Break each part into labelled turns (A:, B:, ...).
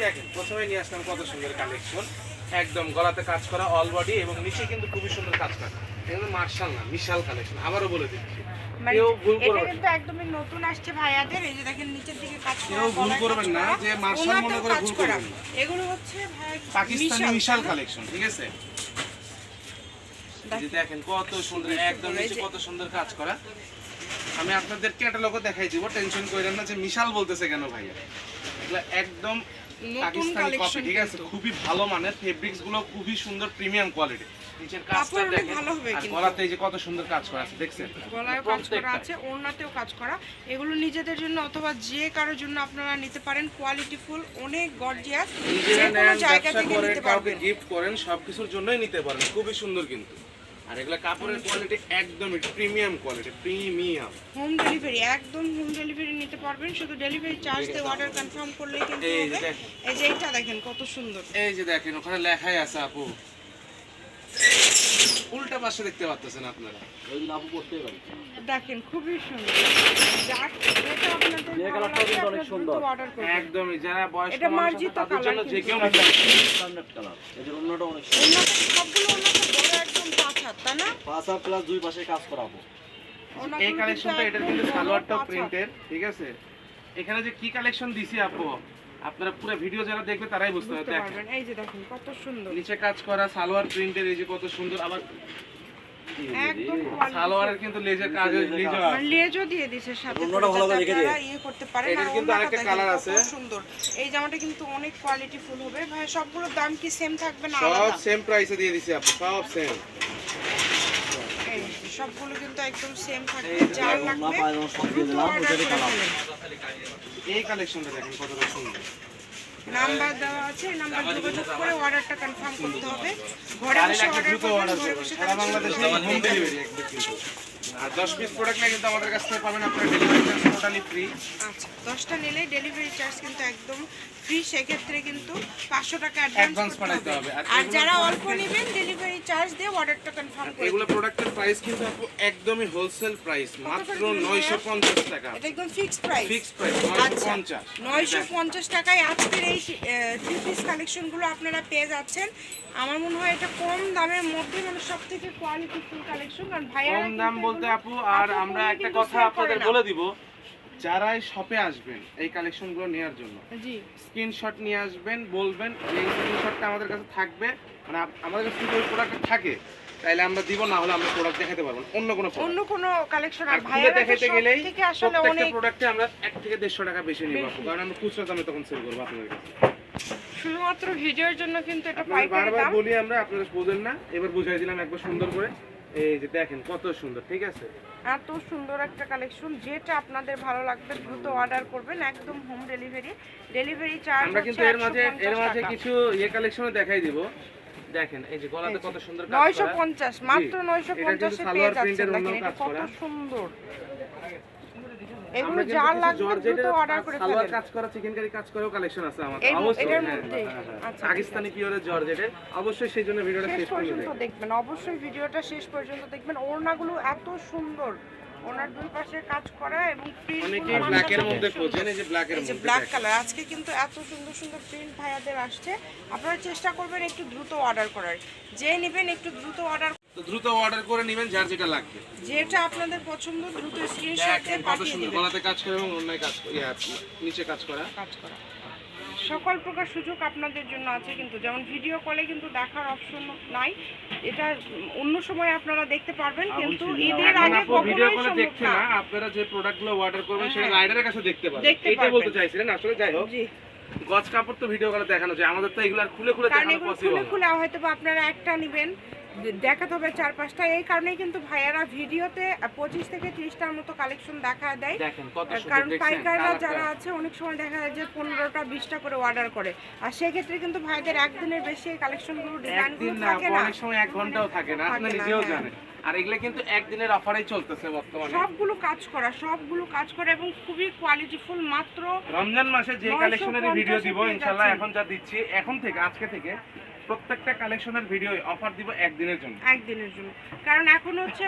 A: দেখেন প্রথমে নিয়ে আসলাম কত সুন্দর কালেকশন, একদম গলাতে কাজ করা অল বডি এবং নিচে কিন্তু খুবই সুন্দর কাজ করা। কিন্তু মার্শাল্লাহ বিশাল কালেকশন, আবারও বলে দিচ্ছি কেউ ভুল করবেন
B: এটা কিন্তু একদমই নতুন আসছে ভাইয়াদের। এই যে দেখেন নিচের দিকে কাজ করা,
A: কেউ ভুল করবেন না যে মার্শাল মনে করে ভুল করবেন না।
B: এগুলো হচ্ছে ভাই
A: পাকিস্তানি বিশাল কালেকশন, ঠিক আছে? এই যে দেখেন কত সুন্দর, একদম নিচে কত সুন্দর কাজ করা। আমি আপনাদের ক্যাটালগও দেখাই দিব, টেনশন করেন না যে মিশাল বলতেছে কেন ভাইয়া। এগুলা একদম পাকিস্তানি কপি, ঠিক আছে? খুবই ভালো মানের, ফেব্রিক্স গুলো খুবই সুন্দর, প্রিমিয়াম কোয়ালিটি। নিচের কাজটা দেখেন, আর গলাতে এই যে কত সুন্দর কাজ করা আছে, দেখছেন?
B: গলায় কাজ করা আছে, ওড়নাতেও কাজ করা। এগুলো নিজেদের জন্য অথবা যে কারোর জন্য আপনারা নিতে পারেন। কোয়ালিটি ফুল, অনেক গর্জিয়াস, যে কোনো জায়গা থেকে নিতে পারবেন,
A: গিফট করেন, সবকিছুর জন্যই নিতে পারেন। খুবই সুন্দর কিন্তু। আর এগুলা কাপড়ের কোয়ালিটি একদমই premium quality, premium.
B: Home delivery, একদম হোম ডেলিভারি নিতে পারবেন। শুধু ডেলিভারি চার্জ দিয়ে অর্ডার কনফার্ম করলেই কিন্তু হবে। এই যে এটা দেখেন কত সুন্দর,
A: এই যে দেখেন ওখানে লেখাই আছে আপু, উল্টা পাশে দেখতে পাচ্ছেন আপনারা, ওইগুলো আপু করতেই পারেন।
B: দেখেন খুবই সুন্দর, যেটা আপনাদের অনেক সুন্দর অর্ডার করবেন।
A: একদমই যারা বয়স্ক
B: এটা
A: মানুষ
B: মার্জিত
A: তাদের জন্য
B: কালার,
A: যে কেউ নিতে পারে।
C: Standard colour. এদের অন্যটা অনেক
B: সবগুলো ওনাকে বড় একদম 5 হাত, তাই না?
C: 5 হাত প্লাস দুই পাশে কাজ করাবো।
A: এই কালেকশনটা, এটা কিন্তু সালোয়ারটা প্রিন্টের, ঠিক আছে? এখানে যে কি কালেকশন দিছি আপু, আপনারা পুরো ভিডিও যারা দেখবে তারাই বুঝতে পারবেন।
B: এই যে দেখেন কত সুন্দর,
A: নিচে কাজ করা সালোয়ার প্রিন্টের, এই যে কত সুন্দর। আবার
B: একদম
A: সালোয়ারের কিন্তু লেজের কাজ,
B: লেজও দিয়ে দিয়েছে সাথে,
C: অন্যটা ভালো করে রেখে
B: আপনারা ইয়ে করতে পারেন।
A: এটার
B: আর
A: কিন্তু আরেকটা কালার আছে,
B: সুন্দর। এই জামাটা কিন্তু অনেক কোয়ালিটি ফুল হবে ভাই। সবগুলোর দাম কি সেম থাকবে না?
A: সব সেম প্রাইসে দিয়ে দিছি আপু, সব সেম।
B: এই সবগুলো কিন্তু একদম সেম থাকবে, যার লাগবে
A: এই কালেকশনটা দেখেন কতটা সুন্দর।
B: নাম্বার দেওয়া আছে, এই নাম্বার যোগাযোগ করে অর্ডারটা কনফার্ম করতে হবে। ঘরে বসে অর্ডার করবেন, ঘরে বসে
A: সারা বাংলাদেশে হোম ডেলিভারি একদম কিন্তু। আর 10 পিস প্রোডাক্ট না কিন্তু আমাদের কাছ থেকে পাবেন আপনারা ডেলিভারি চার্জ টোটালি ফ্রি।
B: আচ্ছা, 10টা নিলেই ডেলিভারি চার্জ কিন্তু একদম ফ্রি। সেক্ষেত্রে কিন্তু 500 টাকা
A: অ্যাডভান্স
B: করতে
A: পাঠাতে হবে।
B: আর যারা অল্প নেবেন ডেলিভারি চার্জ দিয়ে অর্ডারটা কনফার্ম করবেন।
A: এগুলো প্রোডাক্টের প্রাইস কিন্তু আপু একদমই হোলসেল প্রাইস, মাত্র 950 টাকা।
B: এটা একদম ফিক্সড প্রাইস,
A: ফিক্সড প্রাইস 950।
B: 950 টাকায় আজকের এই 3 পিস কালেকশনগুলো আপনারা পেয়ে যাচ্ছেন। আমার মনে হয় এটা কম দামের মধ্যে মানে সবথেকে কোয়ালিটি ফুল কালেকশন। কারণ ভাইয়া
A: কম দাম বলতে আপু, আর আমরা একটা কথা আপনাদের বলে দিব, যারা এই শপে আসবেন এই কালেকশনগুলো নেওয়ার জন্য,
B: জি
A: স্ক্রিনশট নিয়ে আসবেন, বলবেন যে এই স্ক্রিনশটটা আমাদের কাছে থাকবে, মানে আমাদের কাছে যদি ওই প্রোডাক্ট থাকে তাহলে আমরা দিব, না হলে আমরা প্রোডাক্ট দেখাতে পারবো
B: অন্য কোনো কালেকশন। আর
A: ভাইয়া দেখাতে গেলেই
B: থেকে আসলে
A: প্রত্যেকটা
B: অনেক
A: প্রোডাক্টে আমরা 1 থেকে 150 টাকা বেশি নিব আপু, কারণ আমরা খুচরা দামে তখন সেল করব আপনাদের কাছে।
B: শুধুমাত্র ভিডিওর জন্য কিন্তু এটা
A: আপনারা
B: পাইকারি
A: বারবার
B: দাম।
A: বলি আমরা, আপনারা বোঝেন না, এবার বুঝাই দিলাম একবার সুন্দর করে। এই যে দেখেন কত সুন্দর, ঠিক আছে?
B: এত সুন্দর একটা কালেকশন, যেটা আপনাদের ভালো লাগবে দ্রুত অর্ডার করবেন, একদম হোম ডেলিভারি। ডেলিভারি চার্জ
A: আমরা কিন্তু এর মাঝে কিছু ইয়ে কালেকশনও দেখাই দিব। দেখেন এই যে গলাতে কত সুন্দর কাজ করা,
B: 950, মাত্র 950 এ পেয়ে যাচ্ছেন। দেখেন এটা কত সুন্দর। এগুলো যার লাগবে দ্রুত অর্ডার করে ফেলেন।
A: সালোয়ার কাজ করা, চিকেন কারি কাজ করাও কালেকশন আছে আমাদের অবশ্যই।
B: এর মধ্যে
A: আচ্ছা, পাকিস্তানি পিওরের জর্জেটের, অবশ্যই সেই জন্য ভিডিওটা শেষ পর্যন্ত
B: দেখবেন। অবশ্যই ভিডিওটা শেষ পর্যন্ত দেখবেন। ওড়নাগুলো এত সুন্দর, ওনার দুই পাশে কাজ করা এবং
A: অনেকে ব্ল্যাকের মধ্যে খোঁজেন, এই যে ব্ল্যাকের
B: মধ্যে ব্ল্যাক কালার। আজকে কিন্তু এত সুন্দর সুন্দর প্রিন্ট ভাইয়াদের আসছে। আপনারা চেষ্টা করবেন একটু দ্রুত অর্ডার করার, যে নেবেন একটু দ্রুত অর্ডার,
A: তো দ্রুত অর্ডার করে নেবেন যার যেটা লাগবে,
B: যেটা আপনাদের পছন্দ দ্রুত স্ক্রিনশট দিয়ে পাঠিয়ে দিবেন।
A: গলাতে কাজ করে এবং অন্যায় কাজ করে, নিচে কাজ করা।
B: সকল প্রকার সুযোগ আপনাদের জন্য আছে কিন্তু, যেমন ভিডিও কলে কিন্তু দেখার অপশন নাই, এটা অন্য সময় আপনারা দেখতে পারবেন, কিন্তু ঈদের আগে
A: ভিডিও কলে দেখতে না, আপনারা যে প্রোডাক্টগুলো অর্ডার করবেন সেটা রাইডারের কাছে দেখতে পারবেন, এটাই বলতে চাইছিলেন আসলে। যাই হোক, গজ কাপড় তো ভিডিও কলে দেখানো যায়, আমাদের তো এগুলো আর খুলে খুলে দেখানো পসিবল না।
B: খুলে হয়তো আপনারা একটা নেবেন, দেখাতে হবে 4-5টা। এই কারণেই কিন্তু ভাইয়ারা ভিডিওতে 25 থেকে 30টার মতো কালেকশন দেখা দেয়। কারণ পাইকাররা যারা আছে অনেক সময় দেখা যায় যে 15টা 20টা করে অর্ডার করে, আর সেক্ষেত্রে কিন্তু ভাইদের একদিনের বেশি এই কালেকশনগুলো ডিজাইনগুলো থাকে না,
A: অনেক সময় 1 ঘন্টাও থাকে না, আপনি নিজেও জানেন। আর এগুলো কিন্তু একদিনের অফারেই চলতেছে বর্তমানে,
B: সবগুলো কাজ করা এবং খুবই কোয়ালিটিফুল। মাত্র
A: রমজান মাসে যে কালেকশনের ভিডিও দিব ইনশাআল্লাহ, এখন যা দিচ্ছি এখন থেকে, আজকে থেকে প্রত্যেকটা কালেকশনের ভিডিও অফার দিব একদিনের জন্য।
B: একদিনের জন্য, কারণ এখন হচ্ছে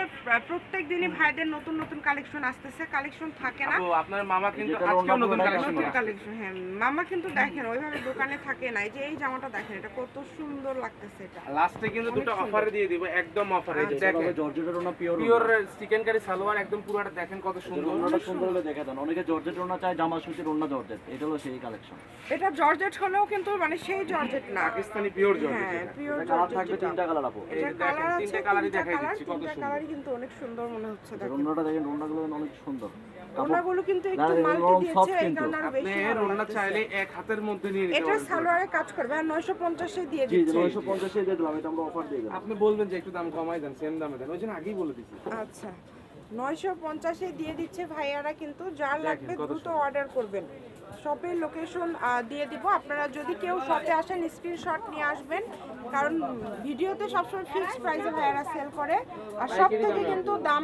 B: প্রত্যেক দিনই ভাইদের নতুন নতুন কালেকশন আসতেছে, কালেকশন থাকে না।
A: আপু আপনার মামা কিন্তু
C: যেটা
A: আজকেও
C: অন্য
A: নতুন
C: কোনো
A: কালেকশন
B: নতুন কালেকশন, হ্যাঁ মামা কিন্তু দেখেন ওইভাবে দোকানে থাকে না। এই যে এই জামাটা দেখেন, এটা কত সুন্দর লাগতেছে। এটা
A: লাস্টে কিন্তু দুটো
B: অনেক
A: অফারে দিয়ে দিব, একদম অফার। এই যে
C: এটা
A: দেখেন
C: হবে জর্জেটের ওড়না pure
A: pure chikankari salwar, একদম পুরোটা দেখেন কত সুন্দর।
C: ওড়নাটা সুন্দর হলে দেখে দেন। অনেকে জর্জেট ওড়না চায়, জামা সুতির ওড়না জর্জেট, এটা হলো সেই কালেকশন।
B: এটা জর্জেট হলেও কিন্তু মানে সেই জর্জেট না,
A: পাকিস্তানি পিওর জর্জেট।
B: হ্যাঁ পিওর
C: এটা কালার
B: জর্জেট।
C: থাকবে তিনটা কালার আপু।
A: এই যে
B: এটা
A: দেখেন
B: কালার আছে,
A: তিনটা কালারই
B: তিনটা
A: দেখাই
B: কালার,
A: দিচ্ছি কত
B: তিনটা
A: সুন্দর।
B: কালারই কিন্তু অনেক সুন্দর মনে হচ্ছে। দেখেন
C: ওড়নাটা দেখেন, ওড়নাগুলো অনেক সুন্দর।
B: ওড়নাগুলো কিন্তু একটু
C: না,
B: মাল্টি
C: নরম
B: দিয়েছে,
C: soft
B: এই
C: কিন্তু।
B: কারণে আরো
A: আপনি
B: বেশি ভালো
A: ওড়না
B: লাগতেছে।
A: চাইলে এক হাতের মধ্যে নিয়ে নিতে
B: এটা
A: পারবেন।
B: সালোয়ারে কাজ করবে আর 950 এ দিয়ে
C: জি
B: দিচ্ছি।
C: 950 দিয়ে দিলাম, এটা আমরা অফার দিয়ে দিলাম।
A: আপনি বলবেন যে একটু দাম কমাই দেন, সেম দামে দেন, ওই জন্য আগেই বলে দিছি।
B: আচ্ছা 950 এ দিয়ে দিচ্ছে ভাইয়ারা, কিন্তু যার লাগবে
A: কত
B: দ্রুত অর্ডার করবেন। শপের লোকেশন দিয়ে দিব, আপনারা যদি কেউ শপে আসেন স্ক্রিনশট নিয়ে আসবেন, কারণ ভিডিওতে সবসময় ফিক্সড প্রাইসে ভাইয়ারা সেল করে, আর সব থেকে কিন্তু দাম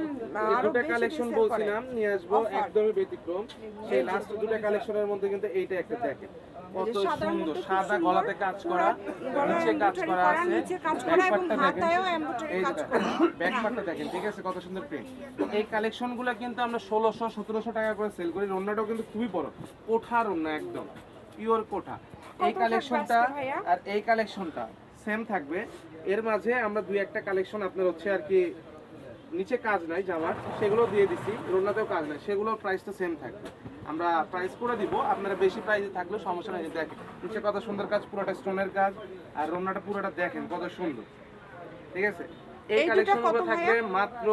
B: আরো
A: দুটো
B: বেশি
A: কালেকশন
B: সেল করে।
A: বলছিলাম নিয়ে আসবো,
B: Offer।
A: একদমই ব্যতিক্রম। সেই লাস্ট দুটো কালেকশনের মধ্যে কিন্তু এইটা একটা দেখেন কত
B: সাদার
A: সুন্দর,
B: মধ্যে খুব
A: সাদা
B: সুন্দর,
A: গলাতে কাজ করা,
B: গলায়
A: নিচে কাজ
B: embroidery
A: করা আছে,
B: নিচে কাজ
A: ব্যাক
B: করা এবং
A: পার্টটা দেখেন,
B: হাতায়ও এমব্রয়ডারি
A: এই
B: কাজ
A: যে
B: করা।
A: ব্যাক পার্টটা দেখেন, ঠিক আছে কত সুন্দর প্রিন্ট। এই কালেকশনগুলো কিন্তু আমরা 1600-1700 টাকা করে সেল করি। ওড়নাটাও কিন্তু খুবই বড়, কোঠার ওড়না, একদম পিওর কোঠা। এই
B: কত
A: কালেকশনটা
B: থাকবে আজকে ভাইয়া?
A: আর এই কালেকশনটা সেম থাকবে। এর মাঝে আমরা দুই একটা কালেকশন আপনার হচ্ছে আর কি নিচে কাজ নাই জামার, সেগুলো দিয়ে দিছি। রোনাতেও কাজ নাই, সেগুলোর প্রাইসটা সেম থাকবে। আমরা প্রাইস করে দিব, আপনারা বেশি প্রাইসে থাকলেও সমস্যা নেই। দেখেন নিচে কত সুন্দর কাজ, পুরোটা স্টোনের কাজ, আর রোনাটা পুরোটা দেখেন কত সুন্দর, ঠিক আছে। এই
B: এই দুটো
A: কালেকশনগুলো
B: কত
A: থাকবে
B: ভাইয়া?
A: মাত্র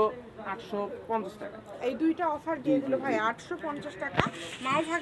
A: 850 টাকা।
B: এই দুইটা অফার দিয়ে দিল ভাই 850 টাকা। মাল ভাগ